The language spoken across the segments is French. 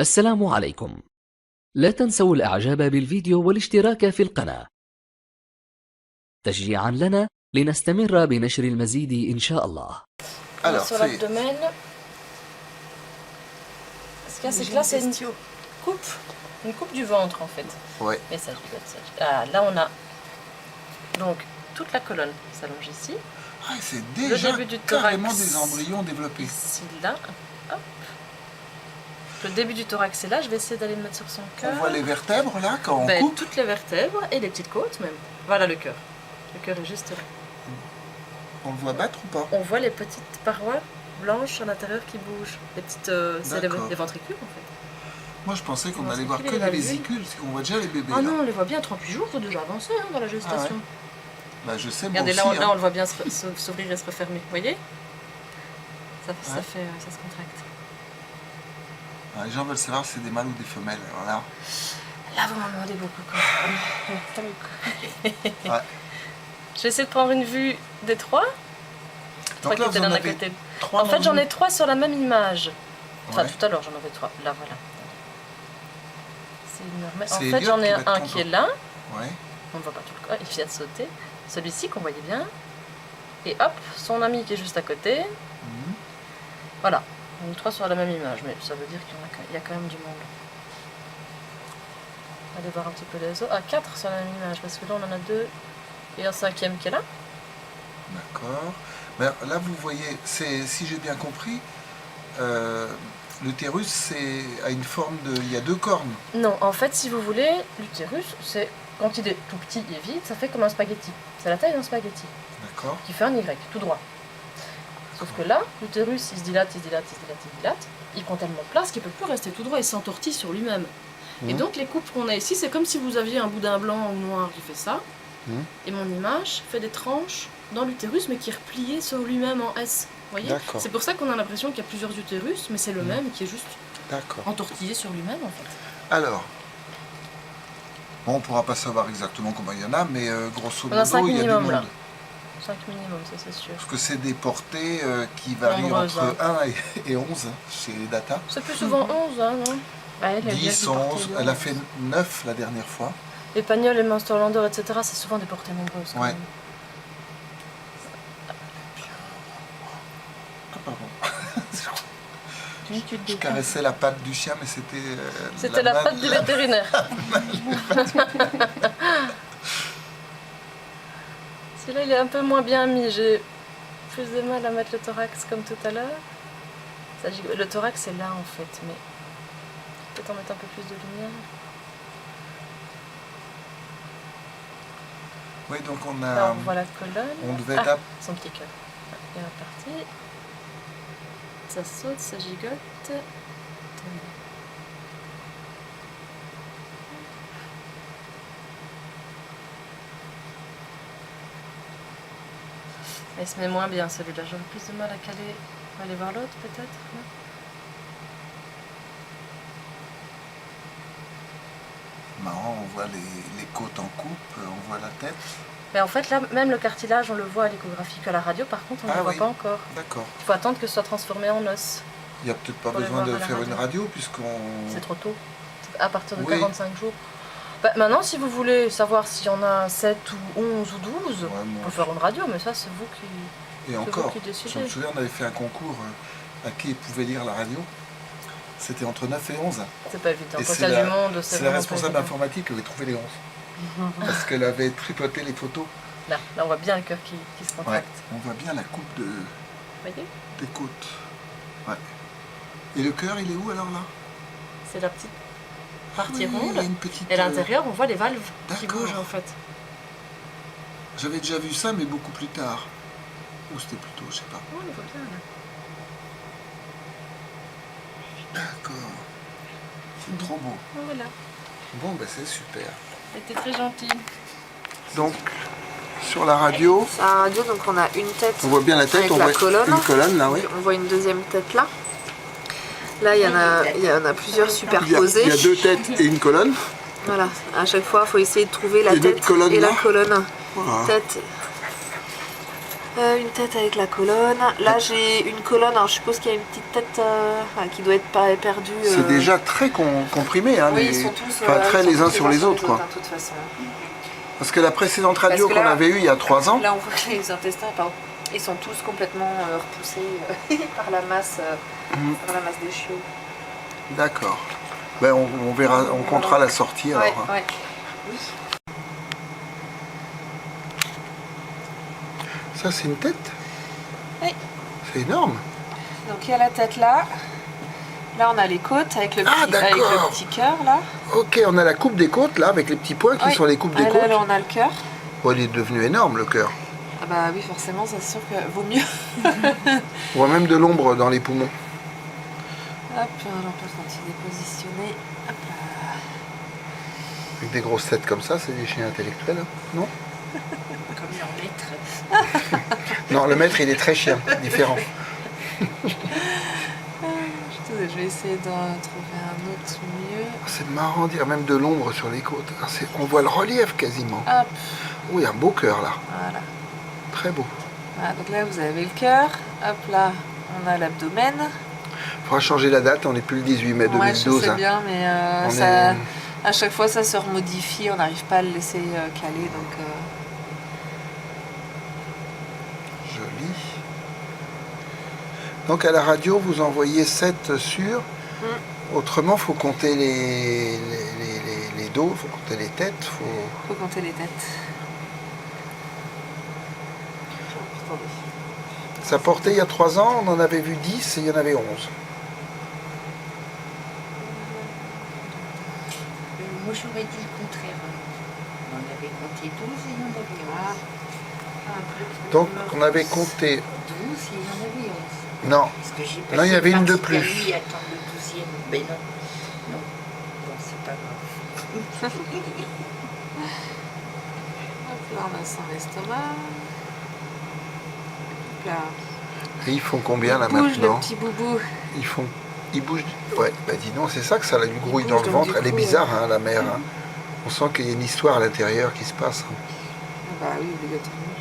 السلام عليكم. لا تنسوا الإعجاب بالفيديو والاشتراك في القناة تشجيعا لنا لنستمر بنشر المزيد إن شاء الله. Alors, sur l'abdomen, ce qu'il y a, c'est que là, c'est une coupe du ventre en fait. Ouais. Mais ça, ah, là, on a donc toute la colonne s'allonge ici. Ah, c'est déjà début du carrément thorax, des embryons développés. Ici, là, hop. Le début du thorax est là. Je vais essayer d'aller le mettre sur son cœur. On voit les vertèbres là quand on coupe. Toutes les vertèbres et les petites côtes même. Voilà le cœur. Le cœur est juste là. On le voit battre ou pas? On voit les petites parois blanches à l'intérieur qui bougent. Les petites, c'est les ventricules en fait. Moi je pensais qu'on allait voir que les vésicules, parce qu'on voit déjà les bébés. Ah là. non, on les voit bien, 38 jours, faut déjà avancer dans la gestation. Ah ouais. Bah je sais, regardez, moi aussi, là, on le voit bien s'ouvrir et se refermer, vous voyez ça se contracte. Ah, les gens veulent savoir si c'est des mâles ou des femelles. Voilà. Là, vous m'en demandez beaucoup quand même. Ouais. Je vais essayer de prendre une vue des trois. Donc là, qui étaient vous en l'un à avez côté. 3 En fait, j'en ai 3 sur la même image. Enfin, Ouais. tout à l'heure, j'en avais 3. Là, voilà. C'est normal. En C'est fait, j'en ai Elliot qui va un être qui est content. là. Ouais. On ne voit pas tout le corps. Il vient de sauter. Celui-ci qu'on voyait bien. Et hop, son ami qui est juste à côté. Mhm. Voilà. On est 3 sur la même image, mais ça veut dire qu'il y a quand même du monde. Allez voir un petit peu les autres. Ah, 4 sur la même image, parce que là, on en a 2. Et un 5e qui est là. D'accord. Mais là, vous voyez, si j'ai bien compris, l'utérus a une forme de... Il y a 2 cornes. Non, en fait, si vous voulez, l'utérus, c'est quand il est tout petit et vide, ça fait comme un spaghetti. C'est la taille d'un spaghetti, D'accord. qui fait un Y, tout droit. Sauf que là, l'utérus, il se dilate, il se dilate, il se dilate, il se dilate. Il prend tellement de place qu'il ne peut plus rester tout droit, il s'entortille sur lui-même. Et donc, les coupes qu'on a ici, c'est comme si vous aviez un boudin blanc ou noir qui fait ça. Et mon image fait des tranches dans l'utérus, mais qui est replié sur lui-même en S. Vous voyez? C'est pour ça qu'on a l'impression qu'il y a plusieurs utérus, mais c'est le même qui est juste entortillé sur lui-même, en fait. Alors, bon, on ne pourra pas savoir exactement combien il y en a, mais grosso On a 5 modo, il y a du minimum, monde. là. 5 minimum, ça c'est sûr. Parce que c'est des portées qui varient Nombreuses, entre 1 et 11 chez les data. C'est plus souvent 11, hein, non? Ouais, elle 10, 11, elle a fait 9 la dernière fois. Les Pagnol, les Munsterlander, etc., c'est souvent des portées nombreuses. Quand Ouais. même. Ah, pardon. Tu te Je caressais la patte du chien, mais c'était... C'était la patte du vétérinaire. Celui-là, il est un peu moins bien mis. J'ai plus de mal à mettre le thorax comme tout à l'heure. Le thorax est là, en fait, mais peut-être en mettre un peu plus de lumière. Oui, donc on Là, a... on voit la colonne. On devait être... Son petit cœur. Il est reparti. Ça saute, ça gigote. Attendez. Il se met moins bien celui-là. J'aurais plus de mal à caler. On va aller voir l'autre peut-être. Marrant, on voit les côtes en coupe, on voit la tête. Mais en fait, là, même le cartilage, on le voit à l'échographie, qu'à la radio, par contre, on ne le voit pas encore. D'accord. Il faut attendre que ce soit transformé en os. Il n'y a peut-être pas Pour les besoin de voir à la faire radio. une radio, puisqu'on... C'est trop tôt. À partir de Oui. 45 jours. Bah, maintenant, si vous voulez savoir s'il y en a 7 ou 11 ou 12, Ouais, on moi, peut faire une radio, mais ça, c'est vous qui... Et encore, qui décidez. je me souviens, on avait fait un concours à qui pouvait lire la radio. C'était entre 9 et 11. C'est pas évident. Et Quand c'est il y a la- du monde, C'est la vraiment pas responsable évident. informatique qui avait trouvé les 11. Parce qu'elle avait tripoté les photos. Là, on voit bien le cœur qui se Ouais. contracte. On voit bien la coupe Vous voyez? des côtes. Ouais. Et le cœur, il est où alors là? C'est la petite partie Oui, ronde. il y a une petite... Et à l'intérieur, on voit les valves qui D'accord. bougent en fait. J'avais déjà vu ça, mais beaucoup plus tard. Ou c'était plus tôt, je sais pas. Oh, on le voit bien là. D'accord. C'est trop beau. Oh, voilà. Bon, ben c'est super. C'était très gentil. Donc, sur la radio, À la radio, donc on a une tête on voit bien la tête, avec on la voit colonne. une colonne là, oui. On voit une deuxième tête là. Là, il y en a plusieurs Il y superposées. a 2 têtes et une colonne. Voilà, à chaque fois, il faut essayer de trouver la Et tête notre colonne et là. la colonne. Voilà. Tête. Une tête avec la colonne. Là, j'ai une colonne. Alors, je suppose qu'il y a une petite tête qui doit être pas perdue. C'est déjà très comprimé, hein, Oui, les... ils sont tous, enfin, très ils sont les uns tous sur les autres, quoi. de toute façon. Parce que la précédente radio Parce que qu'on là- avait eue il y a 3 ans, Là, on voit que les intestins, pardon, ils sont tous complètement repoussés par la masse des chiots. d'accord. Ben, on verra, on comptera la sortie alors. Ouais, Hein. ouais. Ça, c'est une tête? Oui. C'est énorme. Donc il y a la tête là. Là, on a les côtes avec le Ah, petit, avec d'accord. le petit cœur là. Ok, on a la coupe des côtes là, avec les petits points qui Oui. sont les coupes des Ah, côtes. là, on a le cœur. Bon, il est devenu énorme le cœur. Ah bah oui, forcément, c'est sûr que vaut mieux. On voit même de l'ombre dans les poumons. Hop, alors quand il est positionné, hop là. Avec des grosses têtes comme ça, c'est des chiens intellectuels, hein, non? Comme leur maître. Non, le maître, il est très chien, différent. Je vais essayer de trouver un autre mieux. C'est marrant de dire même de l'ombre sur les côtes. Ah, on voit le relief quasiment. Hop, Oui, un beau cœur là. voilà. Très beau. Voilà, donc là, vous avez le cœur. Hop là, on a l'abdomen. Il faudra changer la date, on n'est plus le 18 mai Ouais, je 2012. sais hein. bien, mais On ça, est- à chaque fois, ça se remodifie. On n'arrive pas à le laisser caler, donc... Joli. Donc à la radio, vous envoyez 7 sur. Autrement, il faut compter les dos, il faut compter les têtes. faut compter les têtes. Attendez. Ça portait il y a 3 ans, on en avait vu 10 et il y en avait 11. Moi j'aurais dit le contraire. On en avait compté 12 et il y en avait 11. Donc on avait compté. 12 et il y en avait 11. Non, Parce que j'ai non, il y avait une de partie plus. permis à attendre le 12e. Ben non. Non. Bon, c'est pas grave. Hop là, on a son estomac. Hop là. Et ils font combien là Bouge le maintenant? petit boubou. Ils bougent. Ouais, bah dis donc, c'est ça que ça lui grouille Ils dans bougent, le donc, ventre. du Elle est coup, bizarre, hein, la mère. Hein. On sent qu'il y a une histoire à l'intérieur qui se passe. hein. Bah oui, obligatoirement.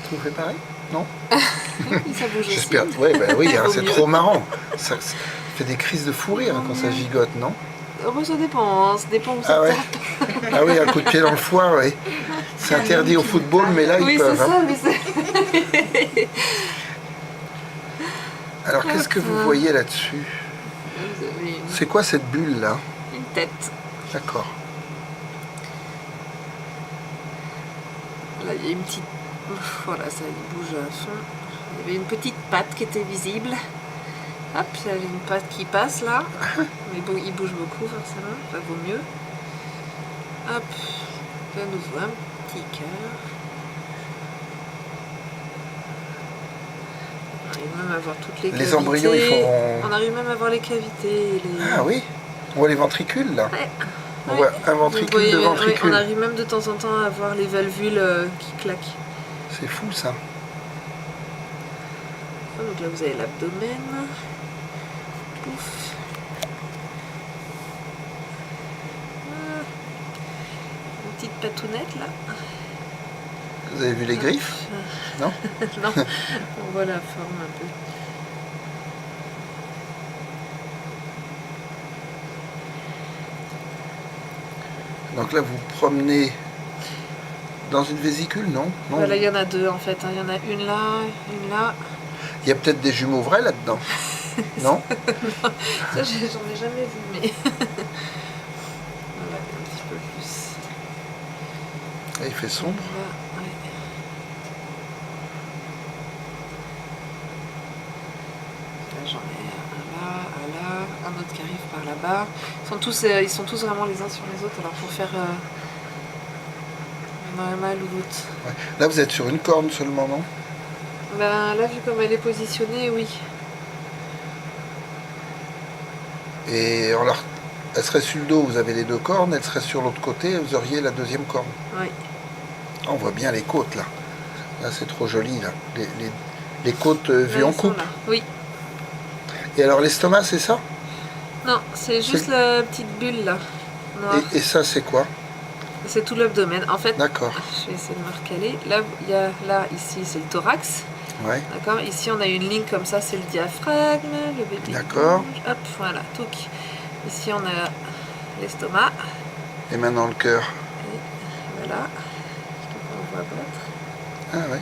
Tu nous fais pareil? Non? Ça bouge aussi. J'espère. Ouais, bah oui, hein, Vaut c'est mieux. trop marrant. Ça fait des crises de fou rire hein, quand ça gigote, non? Oh, bah, ça dépend, hein. Ça dépend où ça Ah ouais. tape. Ah oui, un coup de pied dans le foie, oui. C'est interdit au football, mais là, Oui, ils c'est peuvent. hein. ça, mais c'est... Alors, qu'est-ce que vous voyez là-dessus? Vous avez C'est quoi cette bulle-là? une tête. D'accord. Là, il y a une petite... Ouf, voilà, ça il bouge à fond. Il y avait une petite patte qui était visible. Hop, il y avait une patte qui passe là. Mais bon, il bouge beaucoup forcément, ça vaut mieux. Hop, de nouveau un petit cœur. On arrive même à voir toutes les cavités. Les embryons, ils font... On arrive même à voir les cavités. Et les... Ah oui, on voit les ventricules, là. Ouais. On Ouais. voit un Vous ventricule voyez, de ouais, ventricule. on arrive même de temps en temps à voir les valvules qui claquent. C'est fou, ça. Ah, donc là vous avez l'abdomen. Pouf. Ah. Une petite patounette là. Vous avez vu les griffes? Non? Non, on voit la forme un peu. Donc là, vous promenez dans une vésicule, non? Non. Voilà, il y en a deux en fait. Hein. Il y en a une là, une là. Il y a peut-être des jumeaux vrais là-dedans. Non? Ça, j'en ai jamais vu, mais. Voilà, un petit peu plus. Et il fait sombre. Là, ouais. Là, j'en ai un là, un autre qui arrive par là-bas. Ils sont tous vraiment les uns sur les autres, alors faut faire mal ou doute. Ouais. Là, vous êtes sur une corne seulement, non? Ben, là, vu comme elle est positionnée, oui. Et alors, elle serait sur le dos, vous avez les deux cornes, elle serait sur l'autre côté, vous auriez la deuxième corne. Oui. On voit bien les côtes, là. Là, c'est trop joli, là. Les côtes vues Là, en ils sont coupe. là. Oui. Et alors, l'estomac, c'est ça? Non, c'est juste la petite bulle là. Noire. Et ça, c'est quoi? C'est tout l'abdomen. En fait, D'accord. je vais essayer de me recaler. Là, il y a, là ici, c'est le thorax. Ouais. D'accord. Ici, on a une ligne comme ça, c'est le diaphragme, le bébé. D'accord. Hop, voilà, touc. Ici, on a l'estomac. Et maintenant le cœur. Voilà. On voit battre. Ah ouais.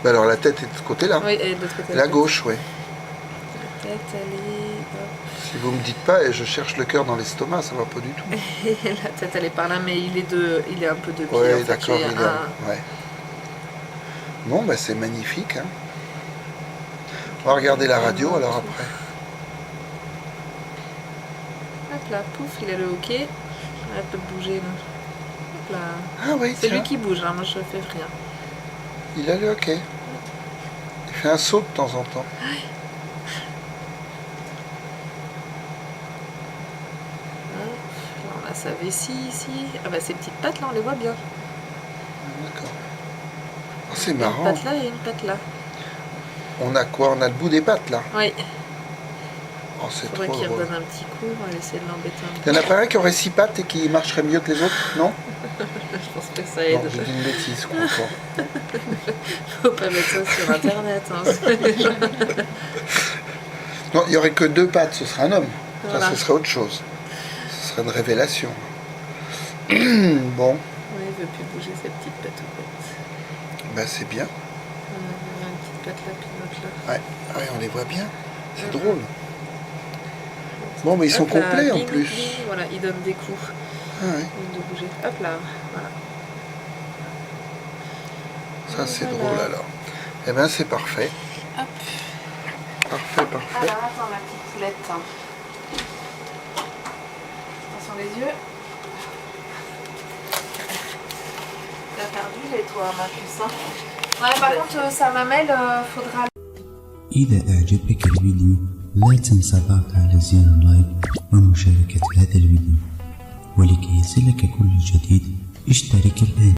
Bah alors la tête est de ce côté-là. Oui, et de l'autre côté. La gauche, oui. La tête, elle est. Hop. Si vous me dites pas, et je cherche le cœur dans l'estomac, ça va pas du tout. La tête, elle est par là, mais il est un peu de pied. Oui, en fait, d'accord. il est Ouais. Bon, bah c'est magnifique. Hein. On va regarder la radio alors après. Hop là, pouf, il a le hockey. Elle peut bouger là. Hop là. Ah oui, C'est tiens. lui qui bouge, hein, moi je fais rien. Il a le hockey. Il fait un saut de temps en temps. Là, on a sa vessie ici. Ah bah ces petites pattes là, on les voit bien. D'accord. Oh, c'est Il y a une marrant. patte là et une patte là. On a quoi? On a le bout des pattes là. Oui, Oh, c'est il faudrait trop qu'il drôle. redonne un petit coup. On va essayer de l'embêter un Il peu. n'y en a pas un qui aurait 6 pattes et qui marcherait mieux que les autres? Non? Je pense que ça Non, aide. j'ai dit une bêtise, je comprends. Faut pas mettre ça sur internet. Hein. Non, il n'y aurait que 2 pattes, ce serait un homme. Ça, Voilà. ce serait autre chose. Ce serait une révélation. Bon, Oui, il veut plus bouger ses petites pattes ou pattes. bah c'est bien. On a une petite patte là, puis une autre là. Ouais, on les voit bien. C'est drôle. Bon, mais ils sont Hop là, complets en bing, plus. bing, voilà, il donne des coups. Ah ouais, De bouger. Hop là, voilà. ça c'est Voilà. drôle alors. Eh bien c'est parfait. Hop. Parfait, parfait. Alors, attends, ma petite poulette. Attention les yeux. T'as perdu les toi, ma puce. Hein. Ouais, par contre, sa mamelle, faudra. إذا أعجبك الفيديو لا تنسى الضغط على زر اللايك ومشاركة هذا الفيديو ولكي يصلك كل جديد اشترك الآن.